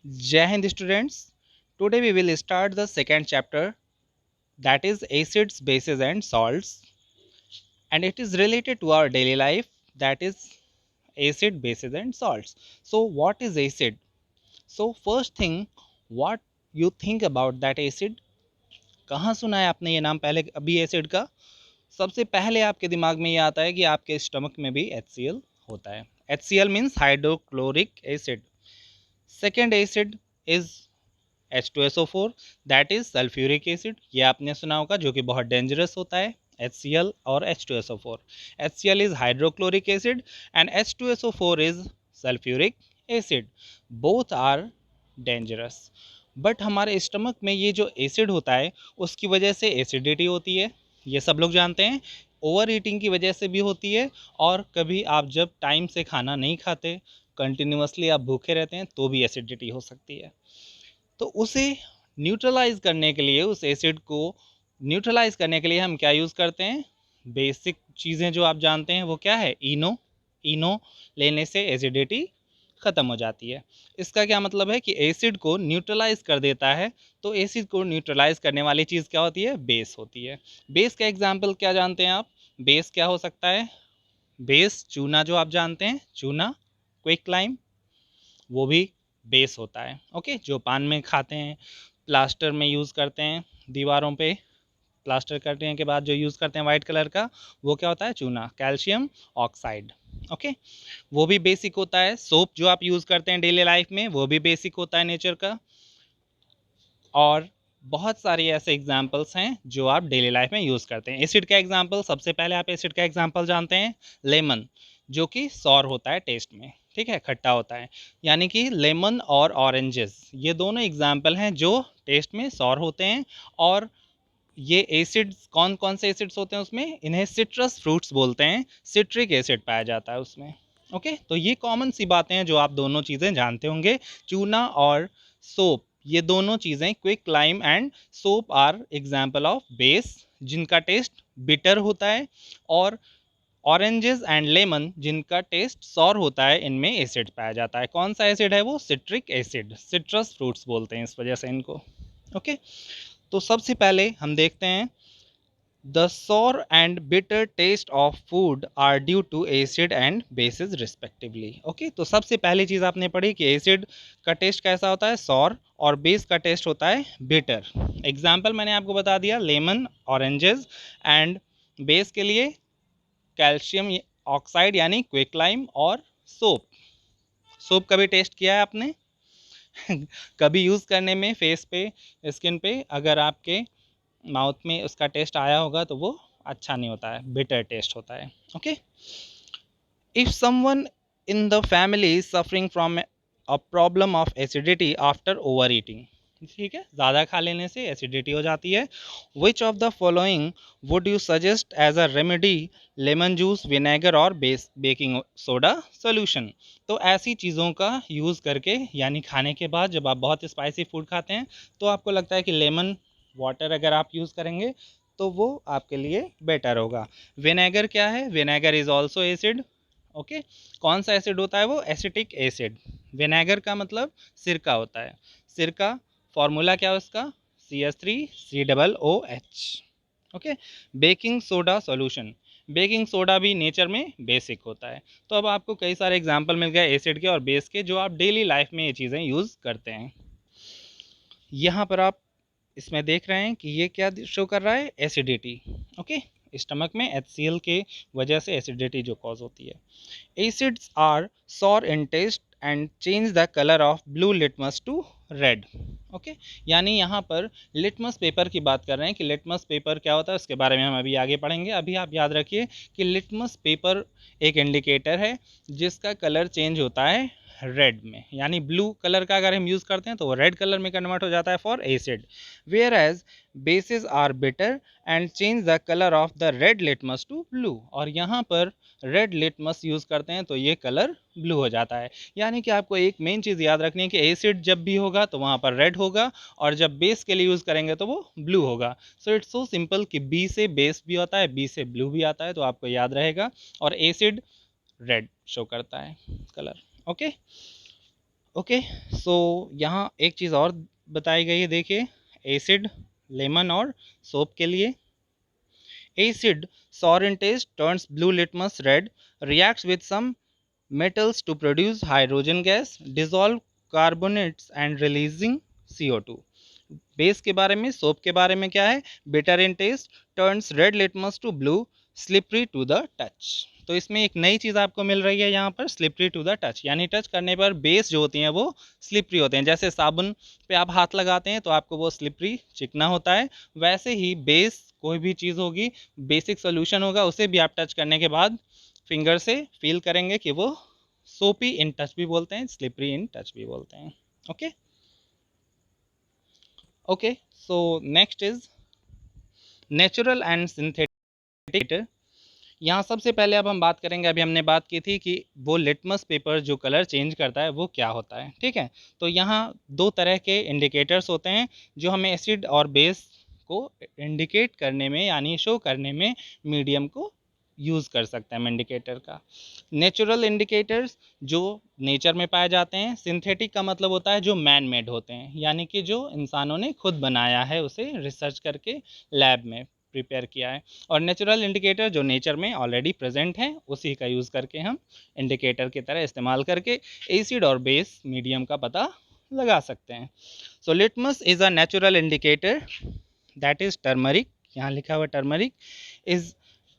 Jai Hind students. Today we will start the second chapter, that is acids, bases and salts, and it is related to our daily life, that is acid, bases and salts. So what is acid? So first thing, what you think about that acid? कहाँ सुना है आपने ये नाम पहले अभी acid का? सबसे पहले आपके दिमाग में ये आता है कि आपके स्टमक में भी HCl होता है. HCl means hydrochloric acid. Second acid is H2SO4, that is sulphuric acid. ये आपने सुना होगा, जो कि बहुत डेंजरस होता है. HCl और H2SO4. HCl is hydrochloric acid and H2SO4 is sulphuric acid. Both are dangerous. But हमारे स्टमक में ये जो एसिड होता है उसकी वजह से एसिडिटी होती है, ये सब लोग जानते हैं. ओवर ईटिंग की वजह से भी होती है, और कभी आप जब टाइम से खाना नहीं खाते, कंटिन्यूसली आप भूखे रहते हैं, तो भी एसिडिटी हो सकती है. तो उसे न्यूट्रलाइज करने के लिए, उस एसिड को न्यूट्रलाइज करने के लिए हम क्या यूज़ करते हैं? बेसिक चीज़ें जो आप जानते हैं वो क्या है? इनो लेने से एसिडिटी ख़त्म हो जाती है. इसका क्या मतलब है कि एसिड को न्यूट्रलाइज कर देता है. तो एसिड को न्यूट्रलाइज करने वाली चीज़ क्या होती है? बेस होती है. बेस का एग्जाम्पल क्या जानते हैं आप? बेस क्या हो सकता है? बेस चूना, जो आप जानते हैं, चूना, क्विक लाइम, वो भी बेस होता है. ओके, जो पान में खाते हैं, प्लास्टर में यूज़ करते हैं, दीवारों पे प्लास्टर करने के बाद जो यूज़ करते हैं वाइट कलर का, वो क्या होता है? चूना, कैल्शियम ऑक्साइड. ओके, वो भी बेसिक होता है. सोप जो आप यूज़ करते हैं डेली लाइफ में, वो भी बेसिक होता है नेचर का. और बहुत सारे ऐसे एग्जाम्पल्स हैं जो आप डेली लाइफ में यूज़ करते हैं. एसिड का एग्जाम्पल, सबसे पहले आप एसिड का एग्जाम्पल जानते हैं, लेमन, जो कि सॉर होता है टेस्ट में. ठीक है, खट्टा होता है. यानी कि लेमन और ऑरेंजेस, ये दोनों एग्जाम्पल हैं जो टेस्ट में सॉर होते हैं. और ये एसिड्स, कौन कौन से एसिड्स होते हैं उसमें? इन्हें सिट्रस फ्रूट्स बोलते हैं. सिट्रिक एसिड पाया जाता है उसमें. ओके, तो ये कॉमन सी बातें हैं जो आप दोनों चीज़ें जानते होंगे. चूना और सोप, ये दोनों चीज़ें, quick lime and soap, are example of base जिनका टेस्ट बिटर होता है. और ऑरेंजेस एंड लेमन जिनका टेस्ट सॉर होता है, इनमें एसिड पाया जाता है. कौन सा एसिड है वो? Citric acid. सिट्रस फ्रूट्स बोलते हैं इस वजह से इनको. ओके, तो सबसे पहले हम देखते हैं, the sour and bitter taste of food are due to acid and bases respectively. Okay, तो सबसे पहली चीज़ आपने पढ़ी कि एसिड का टेस्ट कैसा होता है? सॉर. और बेस का टेस्ट होता है बिटर. एग्जाम्पल मैंने आपको बता दिया, लेमन, ऑरेंजेस, एंड बेस के लिए कैल्शियम ऑक्साइड यानी क्विक लाइम, और सोप. सोप कभी टेस्ट किया है आपने? कभी यूज़ करने में फेस पे, स्किन पे, अगर आपके माउथ में उसका टेस्ट आया होगा तो वो अच्छा नहीं होता है, बिटर टेस्ट होता है. Okay, if someone in the family is suffering from a problem of acidity after over eating, ठीक है, ज़्यादा खा लेने से एसिडिटी हो जाती है. Which of the following would you suggest as a remedy? Lemon juice, vinegar और बेकिंग सोडा सोल्यूशन. तो ऐसी चीज़ों का यूज़ करके, यानी खाने के बाद जब आप बहुत स्पाइसी फूड खाते हैं, तो आपको लगता है कि लेमन वाटर अगर आप यूज़ करेंगे तो वो आपके लिए बेटर होगा. विनेगर क्या है? Vinegar is also acid. Okay, कौन सा एसिड होता है वो? Acetic acid. विनेगर का मतलब सिरका होता है. सिरका, फॉर्मूला क्या है उसका? CH3COOH. Okay, baking soda solution. Baking soda भी नेचर में बेसिक होता है. तो अब आपको कई सारे एग्जांपल मिल गए एसिड के और बेस के, जो आप डेली लाइफ में ये चीज़ें यूज़ करते हैं. यहाँ पर आप इसमें देख रहे हैं कि ये क्या शो कर रहा है? एसिडिटी. ओके, स्टमक में HCl के वजह से एसिडिटी जो कॉज होती है. Acids are sour in taste and change the colour of blue litmus to red. Okay, यानी यहाँ पर लिटमस पेपर की बात कर रहे हैं कि लिटमस पेपर क्या होता है, उसके बारे में हम अभी आगे पढ़ेंगे. अभी आप याद रखिए कि लिटमस पेपर एक इंडिकेटर है जिसका कलर चेंज होता है रेड में, यानी ब्लू कलर का अगर हम यूज़ करते हैं तो वो रेड कलर में कन्वर्ट हो जाता है for acid. Whereas bases are bitter and change the colour of the red litmus to blue. और यहाँ पर रेड लिटमस यूज़ करते हैं तो ये कलर ब्लू हो जाता है. यानी कि आपको एक मेन चीज़ याद रखनी है कि एसिड जब भी होगा तो वहाँ पर रेड होगा, और जब बेस के लिए यूज़ करेंगे तो वो ब्लू होगा. सो इट्स सो सिंपल कि बी से बेस भी होता है, बी से ब्लू भी आता है, तो आपको याद रहेगा. और एसिड रेड शो करता है कलर. ओके, ओके, सो यहाँ एक चीज़ और बताई गई है, देखिए एसिड, लेमन और सोप के लिए। Acid sour in taste, turns blue litmus red, reacts with some metals to produce hydrogen gas, dissolve carbonates and releasing CO2। Base के बारे में, सोप के बारे में क्या है, bitter in taste, turns red litmus to blue, slippery to the touch. तो इसमें एक नई चीज़ आपको मिल रही है यहाँ पर, स्लिपरी टू द टच, यानी टच करने पर बेस जो होती हैं वो स्लिपरी होते हैं। जैसे साबुन पे आप हाथ लगाते हैं तो आपको वो स्लिपरी चिकना होता है, वैसे ही बेस कोई भी चीज़ होगी, बेसिक सोल्यूशन होगा, उसे भी आप टच करने के बाद फिंगर से फील करेंगे कि वो सोपी इन टच भी बोलते हैं, स्लिपरी इन टच भी बोलते हैं। Okay okay, so next is natural and synthetic. यहाँ सबसे पहले अब हम बात करेंगे, अभी हमने बात की थी कि वो लिटमस पेपर जो कलर चेंज करता है वो क्या होता है, ठीक है। तो यहाँ दो तरह के इंडिकेटर्स होते हैं जो हमें एसिड और बेस को इंडिकेट करने में, यानी शो करने में मीडियम को यूज़ कर सकते हैं हम इंडिकेटर का। नेचुरल इंडिकेटर्स जो नेचर में पाए जाते हैं, सिंथेटिक का मतलब होता है जो मैन मेड होते हैं, यानी कि जो इंसानों ने खुद बनाया है, उसे रिसर्च करके लैब में प्रिपेयर किया है। और नेचुरल इंडिकेटर जो नेचर में ऑलरेडी प्रेजेंट हैं, उसी का यूज़ करके हम इंडिकेटर की तरह इस्तेमाल करके एसिड और बेस मीडियम का पता लगा सकते हैं। So litmus is a natural indicator that is turmeric, यहाँ लिखा हुआ टर्मरिक इज़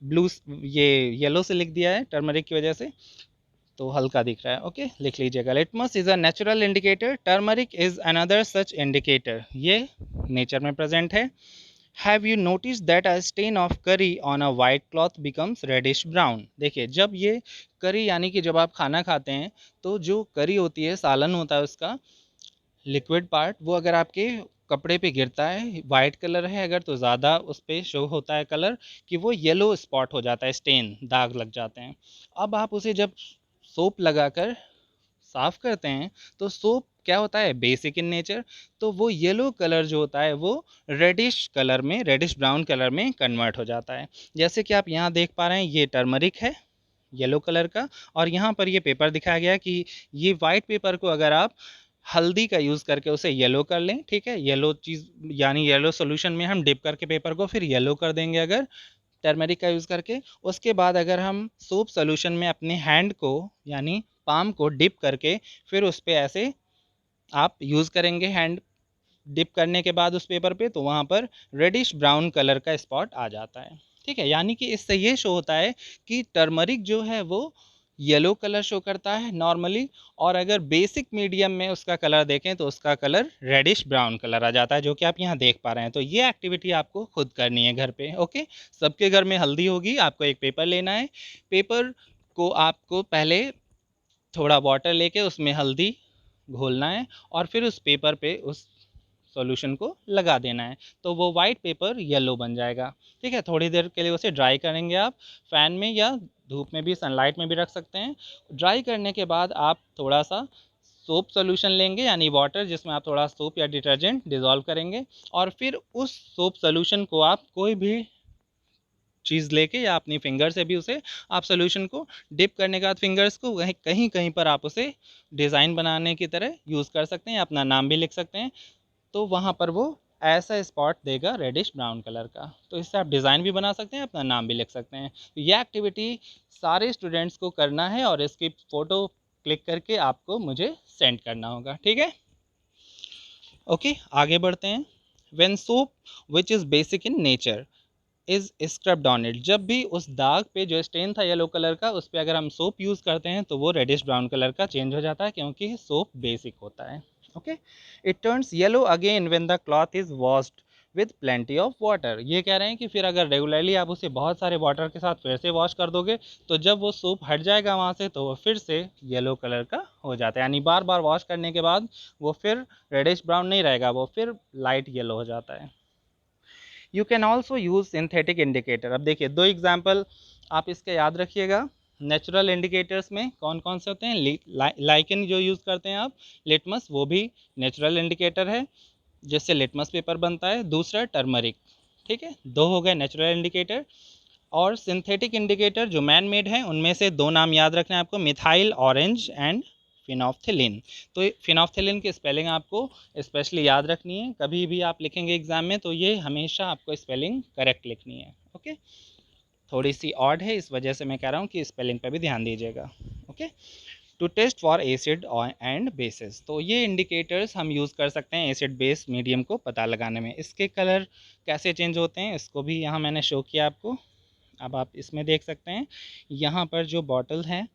ब्लू, ये येलो से लिख दिया है टर्मरिक की वजह से, तो हल्का दिख रहा है। ओके, लिख लीजिएगा, litmus is a natural indicator, turmeric is another such indicator, ये नेचर में प्रेजेंट है। Have you noticed that a stain of curry on a white cloth becomes reddish brown? देखिए, जब ये करी, यानी कि जब आप खाना खाते हैं तो जो करी होती है, सालन होता है उसका लिक्विड पार्ट, वो अगर आपके कपड़े पे गिरता है, वाइट कलर है अगर, तो ज़्यादा उस पर शो होता है कलर कि वो येलो स्पॉट हो जाता है, स्टेन, दाग लग जाते हैं। अब आप उसे जब सोप लगाकर साफ़ करते हैं तो सोप क्या होता है, बेसिक इन नेचर, तो वो येलो कलर जो होता है वो रेडिश कलर में, रेडिश ब्राउन कलर में कन्वर्ट हो जाता है। जैसे कि आप यहाँ देख पा रहे हैं, ये टर्मरिक है येलो कलर का, और यहाँ पर ये पेपर दिखाया गया कि ये वाइट पेपर को अगर आप हल्दी का यूज़ करके उसे येलो कर लें, ठीक है, येलो चीज़ यानी येलो सोल्यूशन में हम डिप करके पेपर को फिर येलो कर देंगे अगर टर्मरिक का यूज़ करके। उसके बाद अगर हम सोप सोल्यूशन में अपने हैंड को, यानी पाम को डिप करके फिर उस पर ऐसे आप यूज़ करेंगे, हैंड डिप करने के बाद उस पेपर पे, तो वहाँ पर रेडिश ब्राउन कलर का स्पॉट आ जाता है, ठीक है। यानी कि इससे ये शो होता है कि टर्मरिक जो है वो येलो कलर शो करता है नॉर्मली, और अगर बेसिक मीडियम में उसका कलर देखें तो उसका कलर रेडिश ब्राउन कलर आ जाता है, जो कि आप यहाँ देख पा रहे हैं। तो ये एक्टिविटी आपको खुद करनी है घर पे। ओके, सबके घर में हल्दी होगी, आपको एक पेपर लेना है, पेपर को आपको पहले थोड़ा वाटर लेके उसमें हल्दी घोलना है और फिर उस पेपर पे उस सॉल्यूशन को लगा देना है, तो वो वाइट पेपर येलो बन जाएगा, ठीक है। थोड़ी देर के लिए उसे ड्राई करेंगे आप, फ़ैन में या धूप में भी, सनलाइट में भी रख सकते हैं। ड्राई करने के बाद आप थोड़ा सा सोप सॉल्यूशन लेंगे, यानी वाटर जिसमें आप थोड़ा सोप या डिटर्जेंट डिज़ोल्व करेंगे, और फिर उस सोप सॉल्यूशन को आप कोई भी चीज़ लेके या अपनी फिंगर से भी उसे आप सोल्यूशन को डिप करने के बाद फिंगर्स को कहीं कहीं पर आप उसे डिज़ाइन बनाने की तरह यूज़ कर सकते हैं, अपना नाम भी लिख सकते हैं, तो वहाँ पर वो ऐसा स्पॉट देगा रेडिश ब्राउन कलर का। तो इससे आप डिज़ाइन भी बना सकते हैं, अपना नाम भी लिख सकते हैं। तो ये एक्टिविटी सारे स्टूडेंट्स को करना है और इसकी फ़ोटो क्लिक करके आपको मुझे सेंड करना होगा, ठीक है। ओके, आगे बढ़ते हैं। When soap which is basic in nature is scrubbed on it, जब भी उस दाग पे जो स्टेन था येलो कलर का, उस पर अगर हम सोप यूज़ करते हैं तो वो रेडिश ब्राउन कलर का चेंज हो जाता है, क्योंकि सोप बेसिक होता है। Okay, it turns yellow again when the cloth is washed with plenty of water. ये कह रहे हैं कि फिर अगर रेगुलरली आप उसे बहुत सारे वाटर के साथ फिर से वॉश कर दोगे, तो जब वो सोप हट जाएगा वहाँ से, तो वो फिर से येलो कलर का हो जाता है, यानी बार बार वॉश करने के बाद वो फिर रेडिश ब्राउन नहीं रहेगा, वो फिर लाइट येलो हो जाता है। You can also use synthetic indicator. अब देखिए, दो एग्जाम्पल आप इसके याद रखिएगा। नेचुरल इंडिकेटर्स में कौन कौन से होते हैं, लाइकन जो यूज़ करते हैं आप, लिटमस, वो भी नेचुरल इंडिकेटर है जिससे लिटमस पेपर बनता है। दूसरा टर्मरिक, ठीक है, दो हो गए नेचुरल इंडिकेटर। और सिंथेटिक इंडिकेटर जो मैन मेड है, उनमें से दो नाम याद रखना है आपको, मिथाइल ऑरेंज एंड फिनोफ्थिलीन। तो फिनोफ्थिलीन की स्पेलिंग आपको स्पेशली याद रखनी है, कभी भी आप लिखेंगे एग्जाम में तो ये हमेशा आपको स्पेलिंग करेक्ट लिखनी है। ओके, थोड़ी सी ऑड है, इस वजह से मैं कह रहा हूँ कि स्पेलिंग पे भी ध्यान दीजिएगा। Okay, to test for acid and bases, तो ये इंडिकेटर्स हम यूज़ कर सकते हैं एसिड बेस मीडियम को पता लगाने में। इसके कलर कैसे चेंज होते हैं इसको भी यहाँ मैंने शो किया आपको। अब आप इसमें देख सकते हैं, यहाँ पर जो बॉटल है,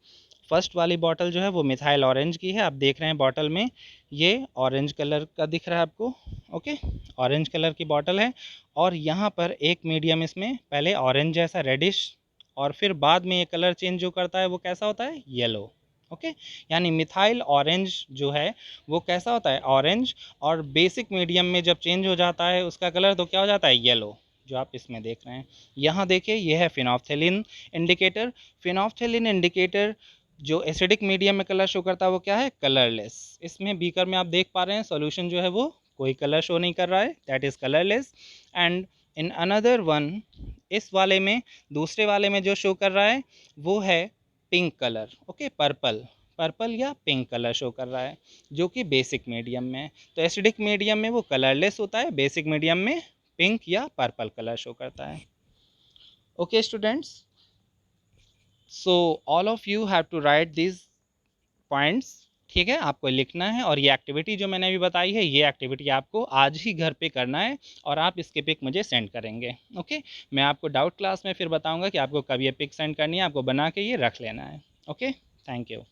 फर्स्ट वाली बॉटल जो है वो मिथाइल ऑरेंज की है। आप देख रहे हैं बॉटल में ये ऑरेंज कलर का दिख रहा है आपको। ओके, ऑरेंज कलर की बॉटल है, और यहाँ पर एक मीडियम इसमें पहले ऑरेंज जैसा रेडिश, और फिर बाद में ये कलर चेंज जो करता है वो कैसा होता है, येलो। ओके, यानी मिथाइल ऑरेंज जो है वो कैसा होता है, ऑरेंज, और बेसिक मीडियम में जब चेंज हो जाता है उसका कलर तो क्या हो जाता है, येलो, जो आप इसमें देख रहे हैं। यहाँ देखिए ये है फिनोफ्थिलीन इंडिकेटर। फिनोफ्थिलीन इंडिकेटर जो एसिडिक मीडियम में कलर शो करता है वो क्या है, कलरलेस। इसमें बीकर में आप देख पा रहे हैं सॉल्यूशन जो है वो कोई कलर शो नहीं कर रहा है, that is colourless. And in another one, इस वाले में, दूसरे वाले में जो शो कर रहा है वो है pink colour. Okay, purple, purple या पिंक कलर शो कर रहा है, जो कि बेसिक मीडियम में है। तो एसिडिक मीडियम में वो कलरलेस होता है, बेसिक मीडियम में पिंक या पर्पल कलर शो करता है। Okay students, so all of you have to write this points. ठीक है, आपको लिखना है, और ये एक्टिविटी जो मैंने अभी बताई है ये एक्टिविटी आपको आज ही घर पे करना है, और आप इसके पिक मुझे सेंड करेंगे। ओके, मैं आपको डाउट क्लास में फिर बताऊंगा कि आपको कब ये पिक सेंड करनी है, आपको बना के ये रख लेना है। Okay, thank you.